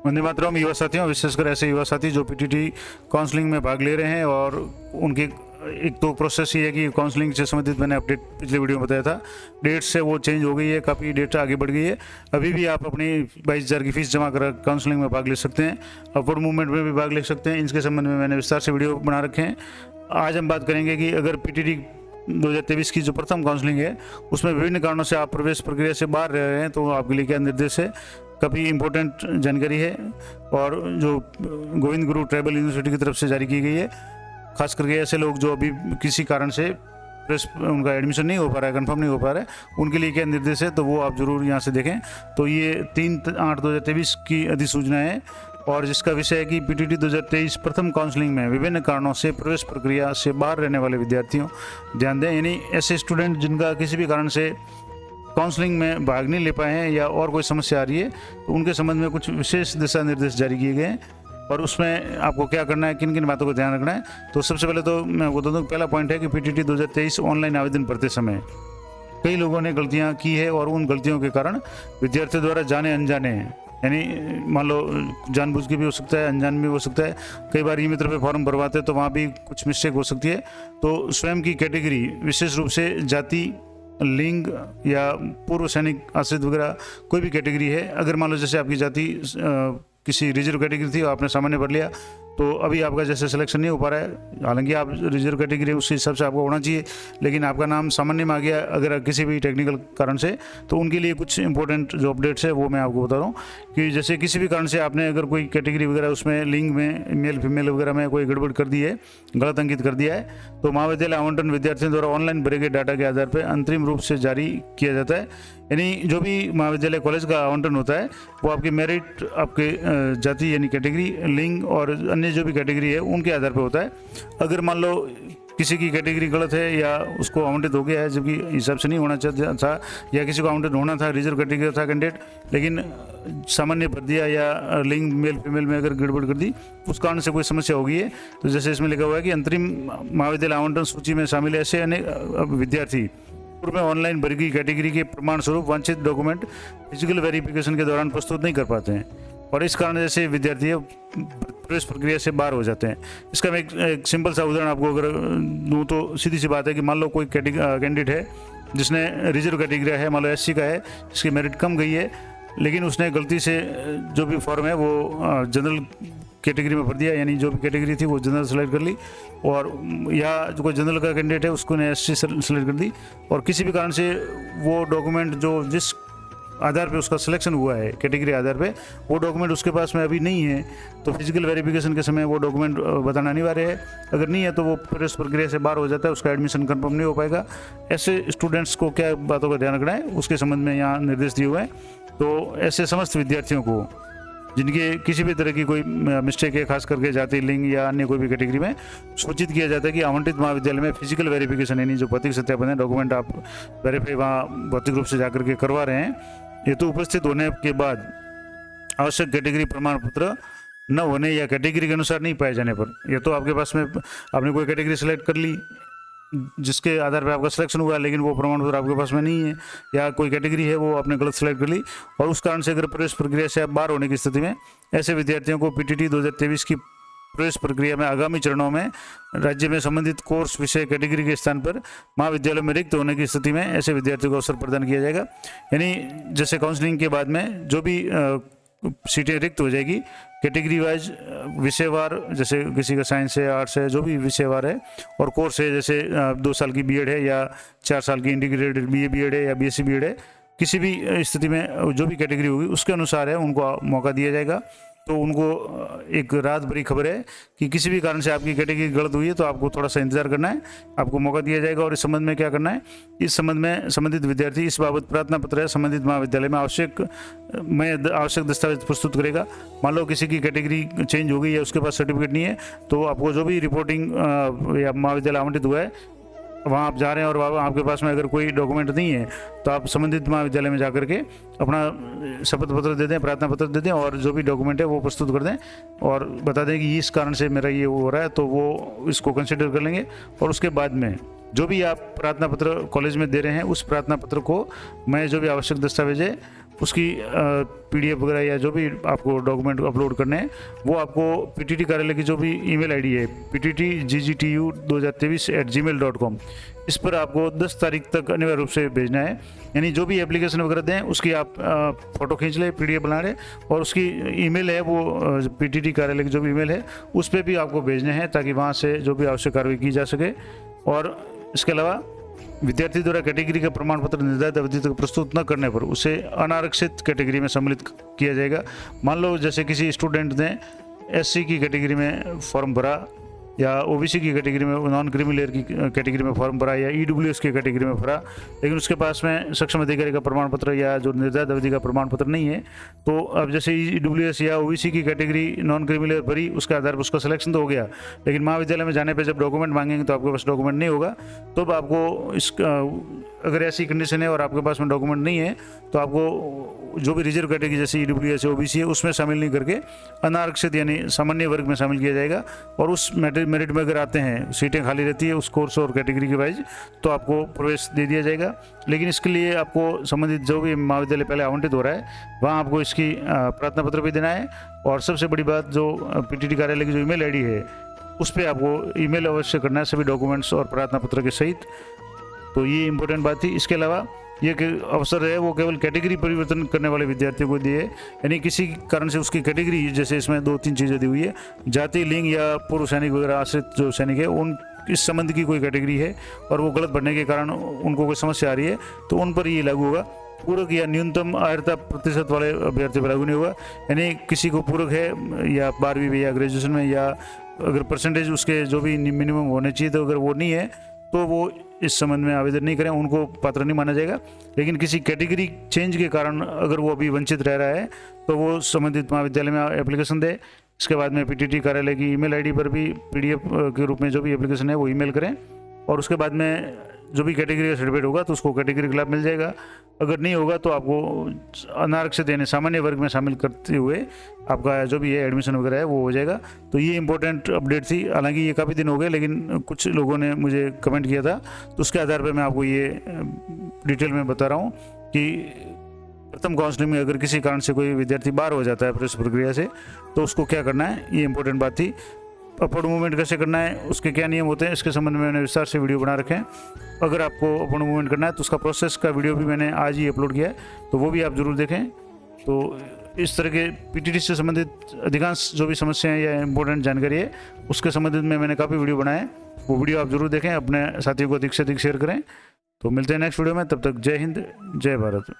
वंदे मातरम युवा साथियों, विशेषकर ऐसे युवा साथी जो पीटीटी काउंसलिंग में भाग ले रहे हैं और उनके एक तो प्रोसेस ये है कि काउंसलिंग से संबंधित मैंने अपडेट पिछले वीडियो में बताया था, डेट से वो चेंज हो गई है, काफ़ी डेट आगे बढ़ गई है। अभी भी आप अपनी 22,000 की फीस जमा कर काउंसलिंग में भाग ले सकते हैं, अपवर्ड मूवमेंट में भी भाग ले सकते हैं। इनके संबंध में मैंने विस्तार से वीडियो बना रखे हैं। आज हम बात करेंगे कि अगर पीटीटी 2023 की जो प्रथम काउंसलिंग है उसमें विभिन्न कारणों से आप प्रवेश प्रक्रिया से बाहर रह रहे हैं तो आपके लिए क्या निर्देश है, काफ़ी इम्पोर्टेंट जानकारी है और जो गोविंद गुरु ट्राइबल यूनिवर्सिटी की तरफ से जारी की गई है। खास करके ऐसे लोग जो अभी किसी कारण से उनका एडमिशन नहीं हो पा रहा है, कंफर्म नहीं हो पा रहा है, उनके लिए क्या निर्देश है तो वो आप ज़रूर यहाँ से देखें। तो ये 3/8/2023 की अधिसूचना है और जिसका विषय है कि पीटीटी 2023 प्रथम काउंसलिंग में विभिन्न कारणों से प्रवेश प्रक्रिया से बाहर रहने वाले विद्यार्थियों ध्यान दें। यानी ऐसे स्टूडेंट जिनका किसी भी कारण से काउंसलिंग में भाग नहीं ले पाए हैं या और कोई समस्या आ रही है तो उनके संबंध में कुछ विशेष दिशा निर्देश जारी किए गए हैं और उसमें आपको क्या करना है, किन किन बातों को ध्यान रखना है। तो सबसे पहले तो मैं बता दूं, पहला पॉइंट है कि पीटीटी 2023 ऑनलाइन आवेदन भरते समय कई लोगों ने गलतियां की है और उन गलतियों के कारण विद्यार्थियों द्वारा जाने अनजाने, यानी मान लो जानबूझ के भी हो सकता है, अनजान भी हो सकता है, कई बार ई मित्र पे फॉर्म भरवाते हैं तो वहाँ भी कुछ मिस्टेक हो सकती है। तो स्वयं की कैटेगरी, विशेष रूप से जाति, लिंग या पूर्व सैनिक आश्रित वगैरह कोई भी कैटेगरी है, अगर मान लो जैसे आपकी जाति किसी रिजर्व कैटेगरी थी और आपने सामान्य भर लिया तो अभी आपका जैसे सिलेक्शन नहीं हो पा रहा है, हालांकि आप रिजर्व कैटेगरी उस हिसाब से आपको होना चाहिए, लेकिन आपका नाम सामान्य में आ गया अगर किसी भी टेक्निकल कारण से, तो उनके लिए कुछ इंपॉर्टेंट जो अपडेट्स है वो मैं आपको बता रहा हूँ कि जैसे किसी भी कारण से आपने अगर कोई कैटेगरी वगैरह उसमें लिंग में मेल फीमेल वगैरह में कोई गड़बड़ कर दी है, गलत अंकित कर दिया है, तो महाविद्यालय आवंटन विद्यार्थियों द्वारा ऑनलाइन भरे गए डाटा के आधार पर अंतरिम रूप से जारी किया जाता है। यानी जो भी महाविद्यालय कॉलेज का आवंटन होता है वो आपकी मेरिट, आपके जाति यानी कैटेगरी, लिंग और अन्य जो भी कैटेगरी है उनके आधार पर होता है। अगर मान लो किसी की कैटेगरी गलत है या उसको आवंटित हो गया है जबकि हिसाब से नहीं होना था, या किसी को आवंटित होना था, रिजर्व कैटेगरी था कैंडिडेट, लेकिन सामान्य भर दिया या लिंग मेल फीमेल में अगर गड़बड़ कर दी, उस कारण से कोई समस्या हो गई है, तो जैसे इसमें लिखा हुआ है कि अंतरिम महाविद्यालय आवंटन सूची में शामिल ऐसे अनेक विद्यार्थी पूर्व में ऑनलाइन भरी गई कैटेगरी के प्रमाण स्वरूप वांछित डॉक्यूमेंट फिजिकल वेरिफिकेशन के दौरान प्रस्तुत नहीं कर पाते हैं और इस कारण जैसे विद्यार्थी प्रवेश प्रक्रिया से बाहर हो जाते हैं। इसका मैं एक सिंपल सा उदाहरण आपको अगर दूँ तो सीधी सी बात है कि मान लो कोई कैंडिडेट है जिसने रिजर्व कैटेगरी है, मान लो एससी का है, जिसकी मेरिट कम गई है, लेकिन उसने गलती से जो भी फॉर्म है वो जनरल कैटेगरी में भर दिया, यानी जो भी कैटेगरी थी वो जनरल सेलेक्ट कर ली, और या जो कोई जनरल का कैंडिडेट है उसको ने एससी सेलेक्ट कर दी और किसी भी कारण से वो डॉक्यूमेंट जो जिस आधार पे उसका सिलेक्शन हुआ है कैटेगरी आधार पे, वो डॉक्यूमेंट उसके पास में अभी नहीं है, तो फिजिकल वेरिफिकेशन के समय वो डॉक्यूमेंट बताना अनिवार्य है। अगर नहीं है तो वो प्रवेश प्रक्रिया से बाहर हो जाता है, उसका एडमिशन कंफर्म नहीं हो पाएगा। ऐसे स्टूडेंट्स को क्या बातों का ध्यान रखना है उसके संबंध में यहाँ निर्देश दिए हुए हैं। तो ऐसे समस्त विद्यार्थियों को जिनके किसी भी तरह की कोई मिस्टेक है, खास करके जाति, लिंग या अन्य कोई भी कैटेगरी में, सूचित किया जाता है कि आवंटित महाविद्यालय में फिजिकल वेरिफिकेशन यानी जो भौतिक सत्यापन है, डॉक्यूमेंट आप वेरीफाई वहाँ भौतिक रूप से जाकर के करवा रहे हैं, ये तो उपस्थित होने के बाद आवश्यक कैटेगरी प्रमाण पत्र न होने या कैटेगरी के अनुसार नहीं पाए जाने पर, ये तो आपके पास में आपने कोई कैटेगरी सेलेक्ट कर ली जिसके आधार पर आपका सिलेक्शन हुआ लेकिन वो प्रमाण पत्र आपके पास में नहीं है, या कोई कैटेगरी है वो आपने गलत सेलेक्ट कर ली और उस कारण से अगर प्रवेश प्रक्रिया से आप बाहर होने की स्थिति में ऐसे विद्यार्थियों को पीटीटी 2023 की प्रवेश प्रक्रिया में आगामी चरणों में राज्य में संबंधित कोर्स विषय कैटेगरी के स्थान पर महाविद्यालय में रिक्त होने की स्थिति में ऐसे विद्यार्थियों को अवसर प्रदान किया जाएगा। यानी जैसे काउंसलिंग के बाद में जो भी सीटें रिक्त हो जाएगी कैटेगरी वाइज, विषयवार, जैसे किसी का साइंस है, आर्ट्स है, जो भी विषयवार है, और कोर्स है जैसे 2 साल की बीएड है या 4 साल की इंटीग्रेटेड बीए बीएड है या बीएससी बीएड है, किसी भी स्थिति में जो भी कैटेगरी होगी उसके अनुसार है उनको मौका दिया जाएगा। तो उनको एक रात भरी खबर है कि किसी भी कारण से आपकी कैटेगरी गलत हुई है तो आपको थोड़ा सा इंतजार करना है, आपको मौका दिया जाएगा। और इस संबंध में क्या करना है, इस संबंध में संबंधित विद्यार्थी इस बाबत प्रार्थना पत्र है संबंधित महाविद्यालय में आवश्यक दस्तावेज प्रस्तुत करेगा। मान लो किसी की कैटेगरी चेंज हो गई है, उसके पास सर्टिफिकेट नहीं है, तो आपको जो भी रिपोर्टिंग या महाविद्यालय आवंटित हुआ है वहाँ आप जा रहे हैं और वहाँ आपके पास में अगर कोई डॉक्यूमेंट नहीं है तो आप संबंधित महाविद्यालय में जाकर के अपना शपथ पत्र दे दें, प्रार्थना पत्र दे दें और जो भी डॉक्यूमेंट है वो प्रस्तुत कर दें और बता दें कि इस कारण से मेरा ये हो रहा है, तो वो इसको कंसिडर कर लेंगे। और उसके बाद में जो भी आप प्रार्थना पत्र कॉलेज में दे रहे हैं उस प्रार्थना पत्र को मैं जो भी आवश्यक दस्तावेज है उसकी PDF वगैरह या जो भी आपको डॉक्यूमेंट अपलोड करने हैं वो आपको PTT कार्यालय की जो भी ईमेल आईडी है pttggtu2023@gmail.com, इस पर आपको 10 तारीख तक अनिवार्य रूप से भेजना है। यानी जो भी एप्लीकेशन वगैरह दें उसकी आप फ़ोटो खींच लें, PDF बना लें और उसकी ईमेल है वो PTT कार्यालय की जो भी ईमेल है उस पर भी आपको भेजने हैं, ताकि वहाँ से जो भी आवश्यक कार्रवाई की जा सके। और इसके अलावा विद्यार्थी द्वारा कैटेगरी का प्रमाण पत्र निर्धारित अवधि तक प्रस्तुत न करने पर उसे अनारक्षित कैटेगरी में सम्मिलित किया जाएगा। मान लो जैसे किसी स्टूडेंट ने SC की कैटेगरी में फॉर्म भरा या OBC की कैटेगरी में, नॉन क्रीमी लेयर की कैटेगरी में फॉर्म भरा या EWS की कैटेगरी में भरा, लेकिन उसके पास में सक्षम अधिकारी का प्रमाण पत्र या जो निर्धारित अवधि का प्रमाण पत्र नहीं है, तो अब जैसे EWS या OBC की कैटेगरी नॉन क्रीमी लेयर भरी, उसके आधार पर उसका सिलेक्शन तो हो गया, लेकिन महाविद्यालय में जाने पर जब डॉक्यूमेंट मांगेंगे तो आपके पास डॉक्यूमेंट नहीं होगा। तब आपको इसका, अगर ऐसी कंडीशन है और आपके पास में डॉक्यूमेंट नहीं है, तो आपको जो भी रिजर्व कैटेगरी जैसे EWS या OBC है उसमें शामिल नहीं करके अनारक्षित यानी सामान्य वर्ग में शामिल किया जाएगा। और उस मेरिट में अगर आते हैं, सीटें खाली रहती है उस कोर्स और कैटेगरी के वाइज, तो आपको प्रवेश दे दिया जाएगा। लेकिन इसके लिए आपको संबंधित जो भी महाविद्यालय पहले आवंटित हो रहा है वहाँ आपको इसकी प्रार्थना पत्र भी देना है। और सबसे बड़ी बात, जो PTT कार्यालय की जो ईमेल आईडी है उस पर आपको ईमेल अवश्य करना है सभी डॉक्यूमेंट्स और प्रार्थना पत्र के सहित। तो ये इंपॉर्टेंट बात थी। इसके अलावा ये अवसर है वो केवल कैटेगरी परिवर्तन करने वाले विद्यार्थियों को दिए, यानी किसी कारण से उसकी कैटेगरी, जैसे इसमें 2-3 चीज़ें दी हुई है, जाति, लिंग या पूर्व सैनिक वगैरह आश्रित जो सैनिक है उन इस संबंध की कोई कैटेगरी है और वो गलत भरने के कारण उनको कोई समस्या आ रही है तो उन पर ये लागू होगा। पूरक या न्यूनतम आर्हता प्रतिशत वाले अभ्यर्थी पर लागू नहीं होगा। यानी किसी को पूरक है या 12वीं में या ग्रेजुएशन में, या अगर परसेंटेज उसके जो भी मिनिमम होने चाहिए, तो अगर वो नहीं है तो वो इस संबंध में आवेदन नहीं करें, उनको पात्र नहीं माना जाएगा। लेकिन किसी कैटेगरी चेंज के कारण अगर वो अभी वंचित रह रहा है तो वो संबंधित महाविद्यालय में एप्लीकेशन दे। इसके बाद में PTT कार्यालय की ईमेल आईडी पर भी PDF के रूप में जो भी एप्लीकेशन है वो ईमेल करें। और उसके बाद में जो भी कैटेगरी का सर्टिफिकेट होगा तो उसको कैटेगरी का लाभ मिल जाएगा। अगर नहीं होगा तो आपको अनारक्षित यानी सामान्य वर्ग में शामिल करते हुए आपका जो भी है एडमिशन वगैरह है वो हो जाएगा। तो ये इंपॉर्टेंट अपडेट थी। हालांकि ये काफ़ी दिन हो गए, लेकिन कुछ लोगों ने मुझे कमेंट किया था, तो उसके आधार पर मैं आपको ये डिटेल में बता रहा हूँ कि प्रथम काउंसलिंग में अगर किसी कारण से कोई विद्यार्थी बाहर हो जाता है प्रवेश प्रक्रिया से, तो उसको क्या करना है, ये इंपॉर्टेंट बात थी। अपवर्ड मूवमेंट कैसे करना है, उसके क्या नियम होते हैं, इसके संबंध में मैंने विस्तार से वीडियो बना रखे हैं। अगर आपको अपवर्ड मूवमेंट करना है तो उसका प्रोसेस का वीडियो भी मैंने आज ही अपलोड किया है, तो वो भी आप ज़रूर देखें। तो इस तरह के PTT से संबंधित अधिकांश जो भी समस्याएं या इंपॉर्टेंट जानकारी है उसके संबंधित में मैंने काफ़ी वीडियो बनाए हैं, वो वीडियो आप ज़रूर देखें, अपने साथियों को अधिक से अधिक शेयर करें। तो मिलते हैं नेक्स्ट वीडियो में, तब तक जय हिंद, जय भारत।